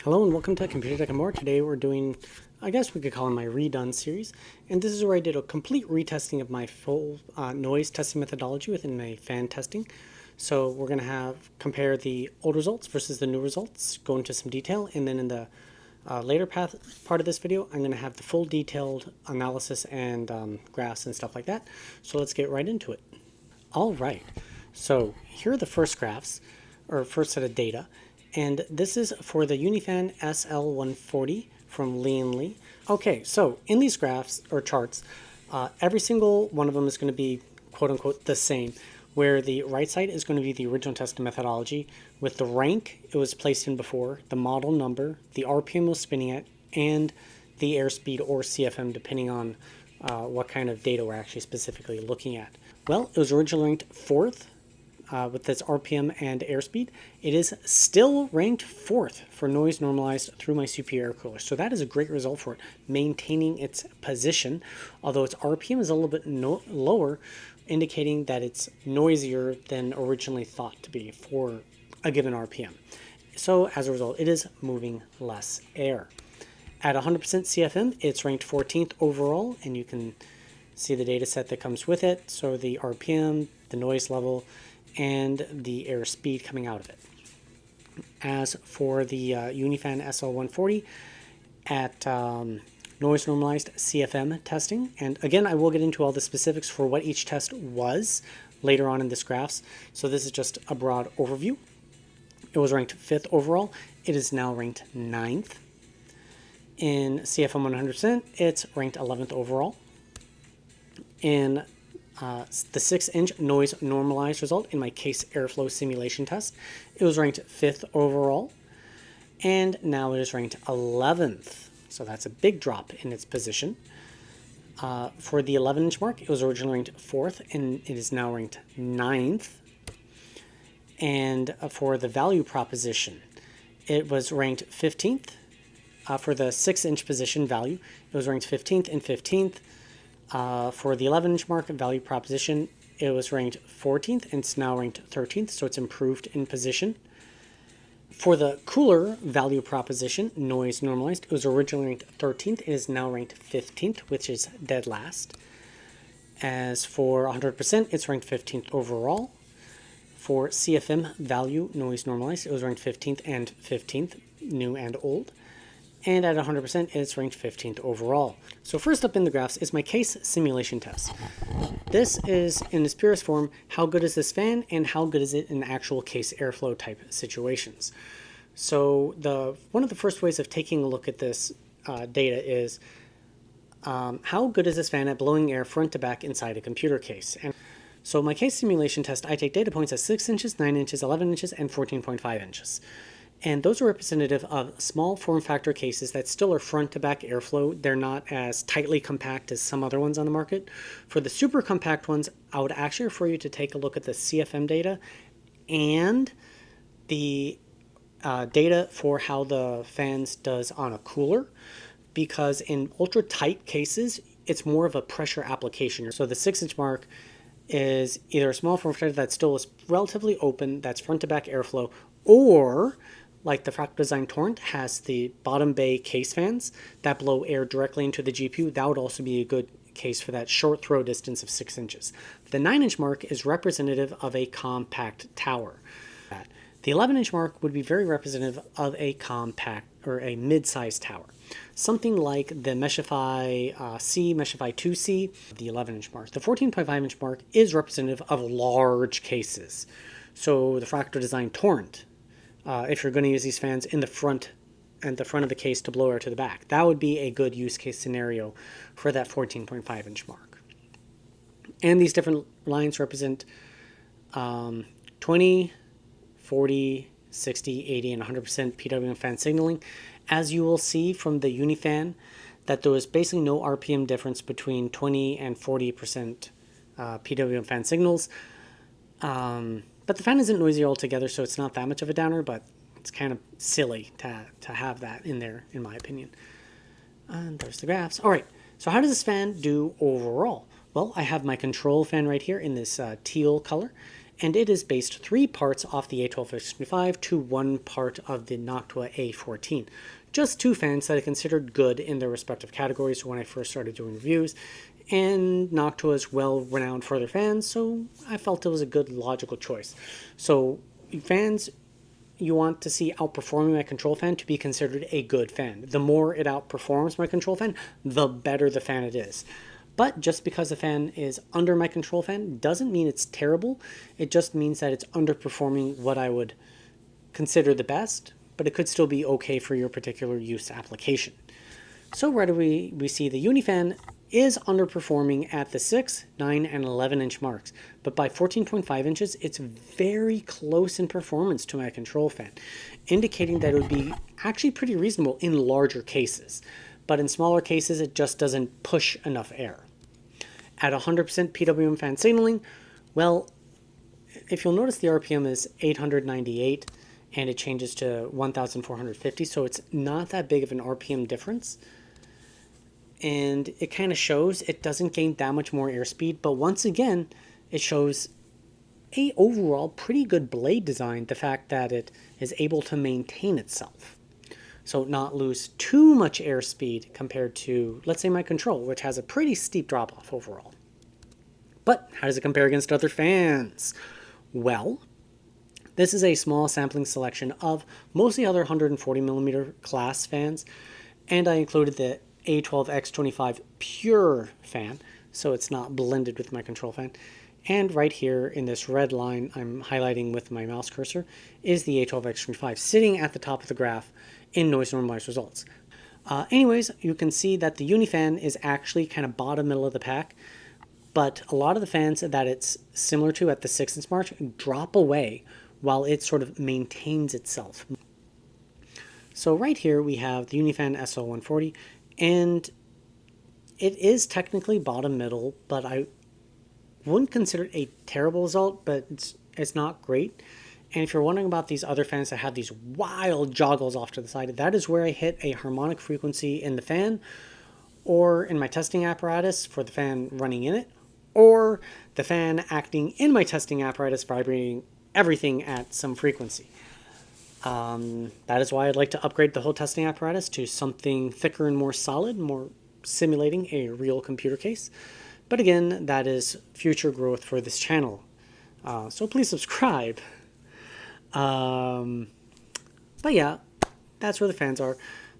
Hello and welcome to Computer Tech and More. Today we're doing, I guess we could call it my redone series. And this is where I did a complete retesting of my full noise testing methodology within my fan testing. So we're going to compare the old results versus the new results, go into some detail, and then in the later part of this video, I'm going to have the full detailed analysis and graphs and stuff like that. So let's get right into it. All right, so here are the first graphs, or first set of data. And this is for the UniFan SL140 from Lian-Li. Okay, so in these graphs or charts, every single one of them is going to be quote unquote the same, where the right side is going to be the original testing methodology with the rank it was placed in before, the model number, the RPM it was spinning at, and the airspeed or CFM depending on what kind of data we're actually specifically looking at. Well, it was originally ranked 4th with this RPM and airspeed. It is still ranked 4th for noise normalized through my CPU air cooler. So that is a great result for it, maintaining its position, although its RPM is a little bit lower, indicating that it's noisier than originally thought to be for a given RPM. So as a result, it is moving less air. At 100% CFM, it's ranked 14th overall, and you can see the data set that comes with it. So the RPM, the noise level, and the airspeed coming out of it. As for the UniFan SL140 at noise normalized CFM testing, and again, I will get into all the specifics for what each test was later on in this graphs. So this is just a broad overview. It was ranked 5th overall. It is now ranked 9th. In CFM 100%, it's ranked 11th overall. In the 6-inch noise normalized result in my case airflow simulation test, it was ranked 5th overall, and now it is ranked 11th. So that's a big drop in its position. For the 11-inch mark, it was originally ranked 4th, and it is now ranked 9th. And for the value proposition, it was ranked 15th. For the 6-inch position value, it was ranked 15th and 15th. For the 11-inch mark value proposition, it was ranked 14th and it's now ranked 13th, so it's improved in position. For the cooler value proposition, noise normalized, it was originally ranked 13th. It is now ranked 15th, which is dead last. As for 100%, it's ranked 15th overall. For CFM value noise normalized, it was ranked 15th and 15th, new and old. And at 100%, it's ranked 15th overall. So first up in the graphs is my case simulation test. This is, in its purest form, how good is this fan and how good is it in actual case airflow type situations. So one of the first ways of taking a look at this data is how good is this fan at blowing air front to back inside a computer case. And so my case simulation test, I take data points at 6 inches, 9 inches, 11 inches, and 14.5 inches. And those are representative of small form factor cases that still are front to back airflow. They're not as tightly compact as some other ones on the market. For the super compact ones, I would actually refer you to take a look at the CFM data and the data for how the fans does on a cooler, because in ultra tight cases, it's more of a pressure application. So the 6-inch mark is either a small form factor that still is relatively open, that's front to back airflow, or like the Fractal Design Torrent has the bottom bay case fans that blow air directly into the GPU. That would also be a good case for that short throw distance of 6 inches. The 9-inch mark is representative of a compact tower. The 11-inch mark would be very representative of a compact or a mid-sized tower. Something like the Meshify C, Meshify 2C, the 11-inch mark. The 14.5-inch mark is representative of large cases. So the Fractal Design Torrent, if you're going to use these fans in the front and the front of the case to blow air to the back, that would be a good use case scenario for that 14.5-inch mark. And these different lines represent 20, 40, 60, 80, and 100% PWM fan signaling. As you will see from the UniFan, that there was basically no RPM difference between 20 and 40% PWM fan signals. But the fan isn't noisy altogether, so it's not that much of a downer, but it's kind of silly to have that in there, in my opinion. And there's the graphs. All right, so how does this fan do overall? Well, I have my control fan right here in this teal color, and it is based 3 parts off the A12X25 to 1 part of the Noctua A14. Just 2 fans that I considered good in their respective categories when I first started doing reviews, and Noctua is well renowned for their fans, so I felt it was a good logical choice. So fans you want to see outperforming my control fan to be considered a good fan. The more it outperforms my control fan, the better the fan it is. But just because the fan is under my control fan doesn't mean it's terrible. It just means that it's underperforming what I would consider the best, but it could still be okay for your particular use application. So right away we see the UniFan is underperforming at the 6, 9, and 11 inch marks, but by 14.5 inches, it's very close in performance to my control fan, indicating that it would be actually pretty reasonable in larger cases, but in smaller cases, it just doesn't push enough air. At 100% PWM fan signaling, well, if you'll notice the RPM is 898 and it changes to 1450, so it's not that big of an RPM difference. And it kind of shows it doesn't gain that much more airspeed, but once again, it shows a overall pretty good blade design, the fact that it is able to maintain itself. So not lose too much airspeed compared to, let's say, my control, which has a pretty steep drop-off overall. But how does it compare against other fans? Well, this is a small sampling selection of mostly other 140mm class fans, and I included the A12X25 pure fan, so it's not blended with my control fan. And right here in this red line I'm highlighting with my mouse cursor is the A12X25 sitting at the top of the graph in noise normalized results. Anyways, you can see that the UniFan is actually kind of bottom middle of the pack, but a lot of the fans that it's similar to at the 6 inch mark drop away while it sort of maintains itself. So right here we have the UniFan SL140, and it is technically bottom middle, but I wouldn't consider it a terrible result, but it's not great. And if you're wondering about these other fans that have these wild joggles off to the side, that is where I hit a harmonic frequency in the fan, or in my testing apparatus for the fan running in it, or the fan acting in my testing apparatus vibrating everything at some frequency. That is why I'd like to upgrade the whole testing apparatus to something thicker and more solid, more simulating a real computer case. But again, that is future growth for this channel. So please subscribe. But yeah, that's where the fans are.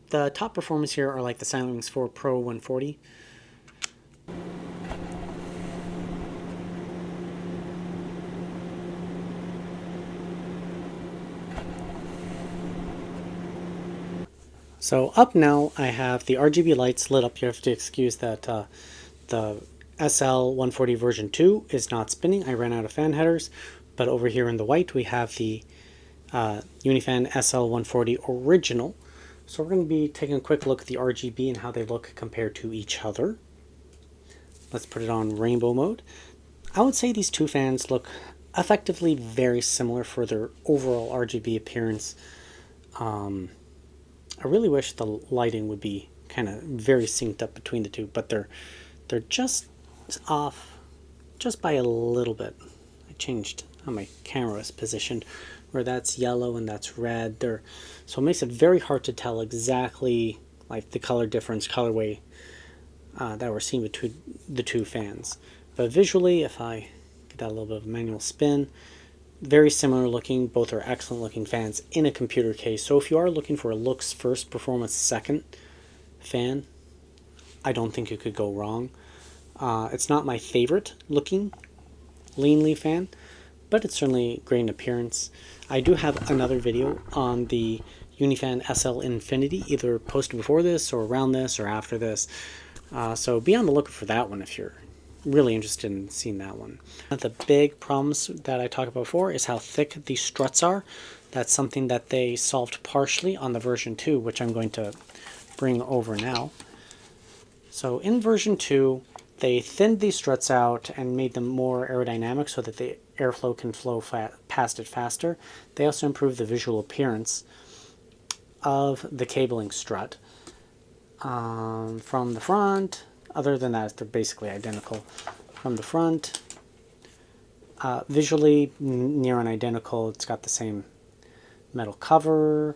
The top performers here are like the Silencing Pro 140. So up now, I have the RGB lights lit up. You have to excuse that the SL140 version 2 is not spinning. I ran out of fan headers. But over here in the white, we have the UniFan SL140 original. So we're going to be taking a quick look at the RGB and how they look compared to each other. Let's put it on rainbow mode. I would say these two fans look effectively very similar for their overall RGB appearance. I really wish the lighting would be kind of very synced up between the two, but they're just off just by a little bit. I changed how my camera is positioned, where that's yellow and that's red. So it makes it very hard to tell exactly like the color difference, colorway that we're seeing between the two fans. But visually, if I get that a little bit of a manual spin, very similar looking. Both are excellent looking fans in a computer case. So if you are looking for a looks first, performance second fan, I don't think you could go wrong. It's not my favorite looking Lian-Li fan, but it's certainly great in appearance. I do have another video on the UniFan SL140, either posted before this or around this or after this. So be on the lookout for that one if you're really interested in seeing that one. One of the big problems that I talked about before is how thick the struts are. That's something that they solved partially on the version 2, which I'm going to bring over now. So in version 2, they thinned these struts out and made them more aerodynamic so that the airflow can flow past it faster. They also improved the visual appearance of the cabling strut. From the front, other than that, they're basically identical. From the front, Visually near on identical. It's got the same metal cover.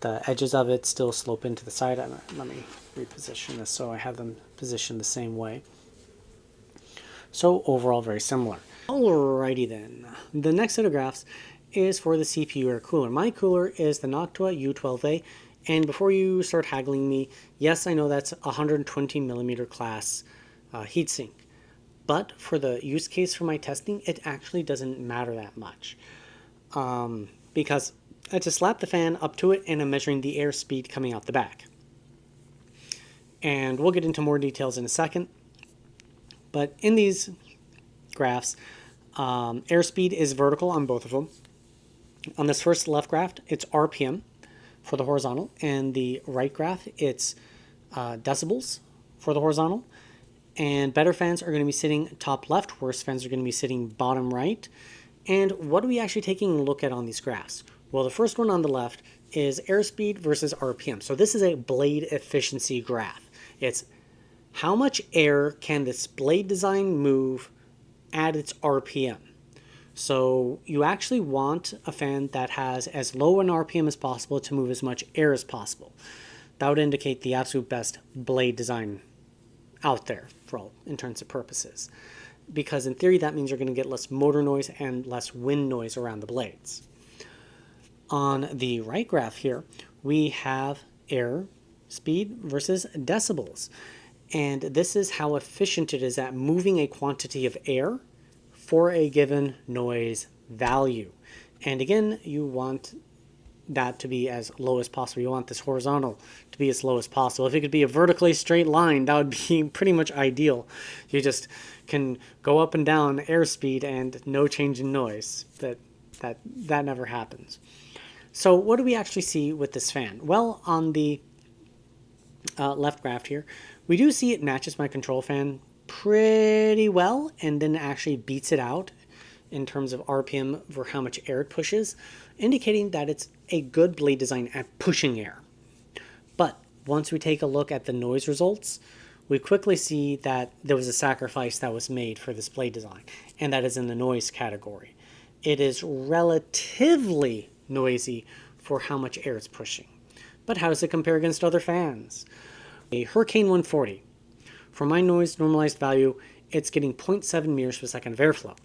The edges of it still slope into the side. Let me reposition this so I have them positioned the same way. So overall very similar. Alrighty then. The next set of graphs is for the CPU air cooler. My cooler is the Noctua U12A, and before you start haggling me, yes, I know that's 120 millimeter class heatsink, but for the use case for my testing, it actually doesn't matter that much because I just slap the fan up to it and I'm measuring the air speed coming out the back. And we'll get into more details in a second, but in these graphs, airspeed is vertical on both of them. On this first left graph, it's RPM for the horizontal, and the right graph, it's decibels for the horizontal. And better fans are going to be sitting top left, worse fans are going to be sitting bottom right. And what are we actually taking a look at on these graphs? Well, the first one on the left is airspeed versus RPM. So this is a blade efficiency graph. It's how much air can this blade design move at its RPM. So you actually want a fan that has as low an RPM as possible to move as much air as possible. That would indicate the absolute best blade design out there for all intents and purposes. Because in theory, that means you're going to get less motor noise and less wind noise around the blades. On the right graph here, we have air speed versus decibels. And this is how efficient it is at moving a quantity of air for a given noise value. And again, you want that to be as low as possible. You want this horizontal to be as low as possible. If it could be a vertically straight line, that would be pretty much ideal. You just can go up and down airspeed and no change in noise. That never happens. So what do we actually see with this fan? Well, on the left graph here, we do see it matches my control fan pretty well and then actually beats it out in terms of RPM for how much air it pushes, indicating that it's a good blade design at pushing air. But once we take a look at the noise results, we quickly see that there was a sacrifice that was made for this blade design, and that is in the noise category. It is relatively noisy for how much air it's pushing. But how does it compare against other fans? A Hurricane 140. For my noise normalized value, it's getting 0.7 meters per second of airflow.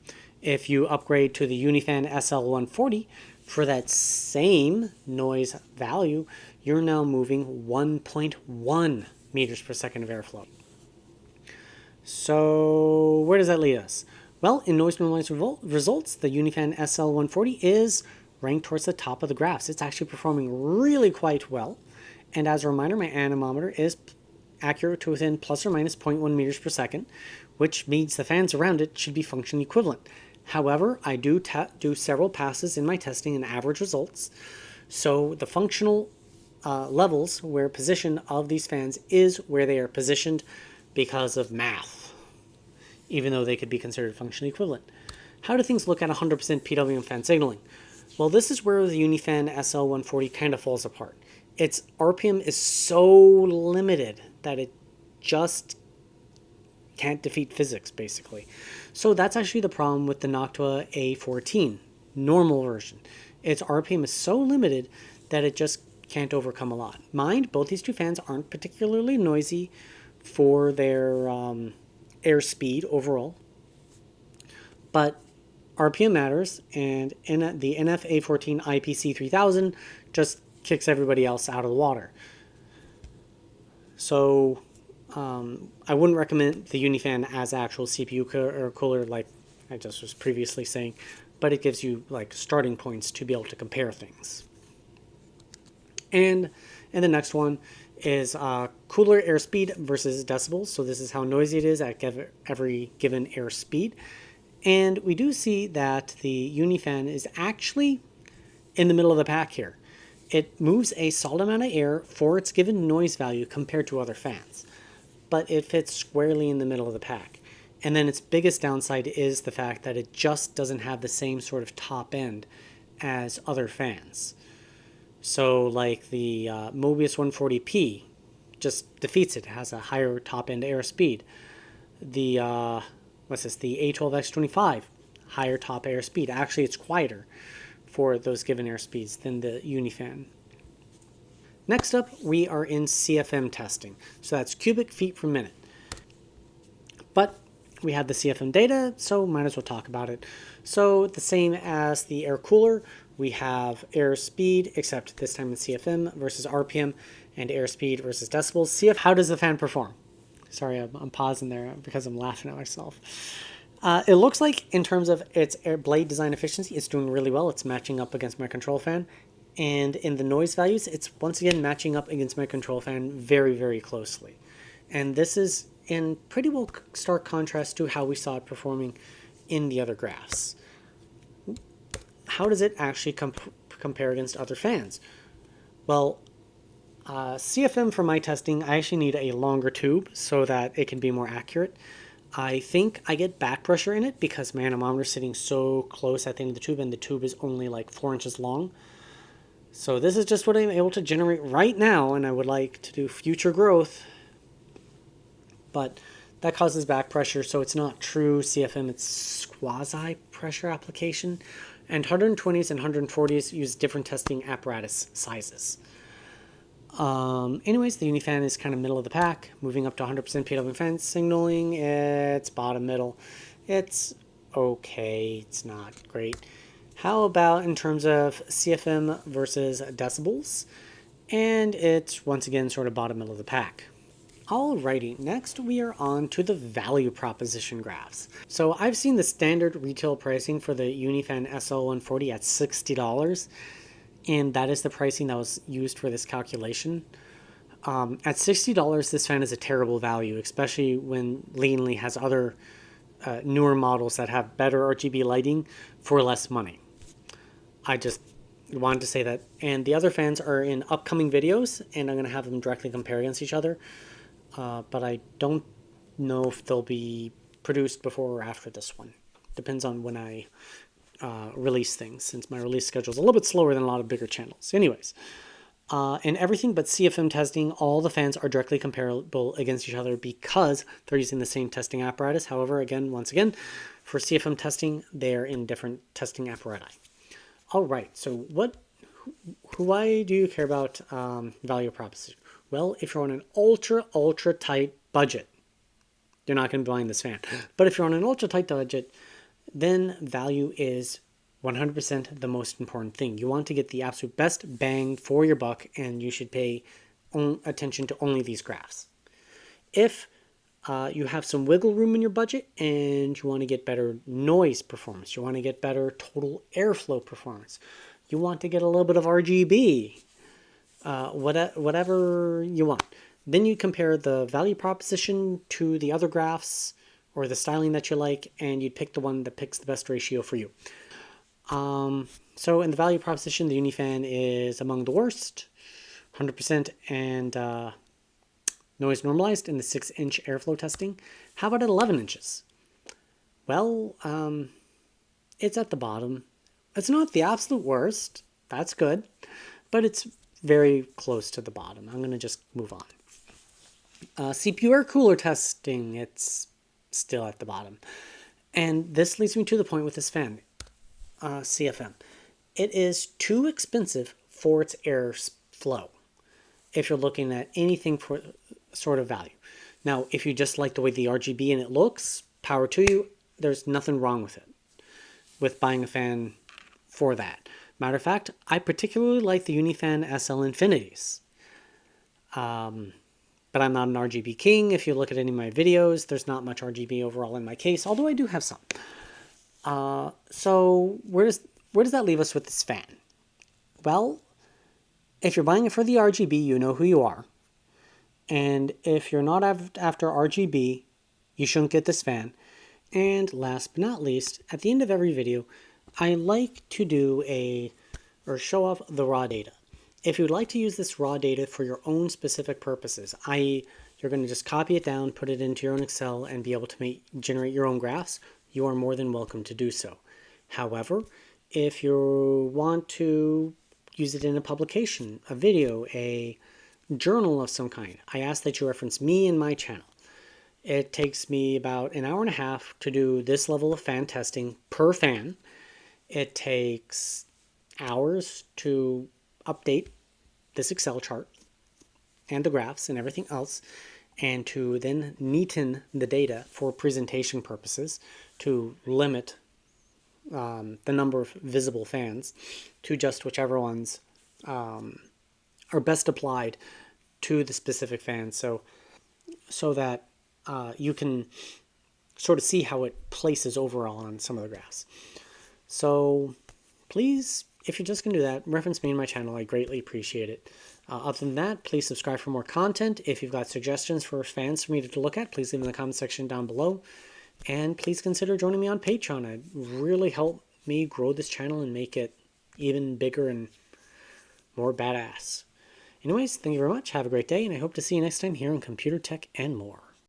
If you upgrade to the UniFan SL140, for that same noise value, you're now moving 1.1 meters per second of airflow. So where does that lead us? Well, in noise normalized results, the UniFan SL140 is ranked towards the top of the graphs. It's actually performing really quite well. And as a reminder, my anemometer is accurate to within plus or minus 0.1 meters per second, which means the fans around it should be function equivalent. However, I do several passes in my testing and average results, so the functional levels where position of these fans is where they are positioned because of math, even though they could be considered functionally equivalent. How do things look at 100% PWM fan signaling? Well, this is where the UniFan SL140 kind of falls apart. Its RPM is so limited that it just can't defeat physics, basically. So that's actually the problem with the Noctua A14 normal version. Its RPM is so limited that it just can't overcome a lot. Mind, both these two fans aren't particularly noisy for their air speed overall, but RPM matters, and the NF-A14 IPC 3000 just kicks everybody else out of the water. So I wouldn't recommend the UniFan as actual CPU cooler like I just was previously saying, but it gives you like starting points to be able to compare things. And the next one is cooler airspeed versus decibels. So this is how noisy it is at every given airspeed. And we do see that the UniFan is actually in the middle of the pack here. It moves a solid amount of air for its given noise value compared to other fans, but it fits squarely in the middle of the pack. And then its biggest downside is the fact that it just doesn't have the same sort of top end as other fans. So like the Mobius 140p just defeats it. It has a higher top end air speed. The the A12X25 higher top airspeed. Actually, it's quieter for those given airspeeds than the UniFan. Next up, we are in CFM testing. So that's cubic feet per minute. But we have the CFM data, so might as well talk about it. So the same as the air cooler, we have airspeed, except this time in CFM versus RPM, and airspeed versus decibels. How does the fan perform? Sorry, I'm pausing there because I'm laughing at myself. It looks like in terms of its air blade design efficiency, it's doing really well. It's matching up against my control fan. And in the noise values, it's once again matching up against my control fan very, very closely. And this is in pretty well stark contrast to how we saw it performing in the other graphs. How does it actually compare against other fans? Well, CFM for my testing, I actually need a longer tube so that it can be more accurate. I think I get back pressure in it because my anemometer is sitting so close at the end of the tube, and the tube is only like 4 inches long. So this is just what I'm able to generate right now, and I would like to do future growth. But that causes back pressure, so it's not true CFM, it's quasi pressure application. And 120s and 140s use different testing apparatus sizes. Anyways, the UniFan is kind of middle of the pack, moving up to 100% PWM fan signaling. It's bottom middle. It's okay. It's not great. How about in terms of CFM versus decibels? And it's once again sort of bottom middle of the pack. Alrighty, next we are on to the value proposition graphs. So I've seen the standard retail pricing for the UniFan SL140 at $60. And that is the pricing that was used for this calculation. At $60, this fan is a terrible value, especially when Lian-Li has other newer models that have better RGB lighting for less money. I just wanted to say that. And the other fans are in upcoming videos, and I'm going to have them directly compare against each other. But I don't know if they'll be produced before or after this one. Depends on when I release things, since my release schedule is a little bit slower than a lot of bigger channels. Anyways, in everything but CFM testing, all the fans are directly comparable against each other because they're using the same testing apparatus. However, once again, for CFM testing, they're in different testing apparatus. All right, so why do you care about value proposition? Well, if you're on an ultra tight budget, you're not going to be buying this fan. But if you're on an ultra tight budget, then value is 100% the most important thing. You want to get the absolute best bang for your buck, and you should pay attention to only these graphs. If you have some wiggle room in your budget and you want to get better noise performance, you want to get better total airflow performance, you want to get a little bit of RGB, whatever you want, then you compare the value proposition to the other graphs or the styling that you like, and you'd pick the one that picks the best ratio for you. So in the value proposition, the UniFan is among the worst, 100% and noise normalized in the 6-inch airflow testing. How about at 11 inches? Well, it's at the bottom. It's not the absolute worst. That's good. But it's very close to the bottom. I'm going to just move on. CPU air cooler testing, it's still at the bottom. And this leads me to the point with this fan, CFM. It is too expensive for its air flow if you're looking at anything for sort of value. Now, if you just like the way the RGB and it looks, power to you, there's nothing wrong with it, with buying a fan for that. Matter of fact, I particularly like the UniFan SL140s. But I'm not an RGB king. If you look at any of my videos, there's not much RGB overall in my case, although I do have some. So where does that leave us with this fan? Well, if you're buying it for the RGB, you know who you are. And if you're not after RGB, you shouldn't get this fan. And last but not least, at the end of every video, I like to do show off the raw data. If you'd like to use this raw data for your own specific purposes, i.e. you're going to just copy it down, put it into your own Excel, and be able to generate your own graphs, you are more than welcome to do so. However, if you want to use it in a publication, a video, a journal of some kind, I ask that you reference me and my channel. It takes me about an hour and a half to do this level of fan testing per fan. It takes hours to update this Excel chart and the graphs and everything else, and to then neaten the data for presentation purposes to limit the number of visible fans to just whichever ones are best applied to the specific fan, so that you can sort of see how it places overall on some of the graphs. So please, if you're just going to do that, reference me in my channel. I greatly appreciate it. Other than that, please subscribe for more content. If you've got suggestions for fans for me to look at, please leave in the comment section down below. And please consider joining me on Patreon. It'd really help me grow this channel and make it even bigger and more badass. Anyways, thank you very much. Have a great day, and I hope to see you next time here on Computer Tech and More.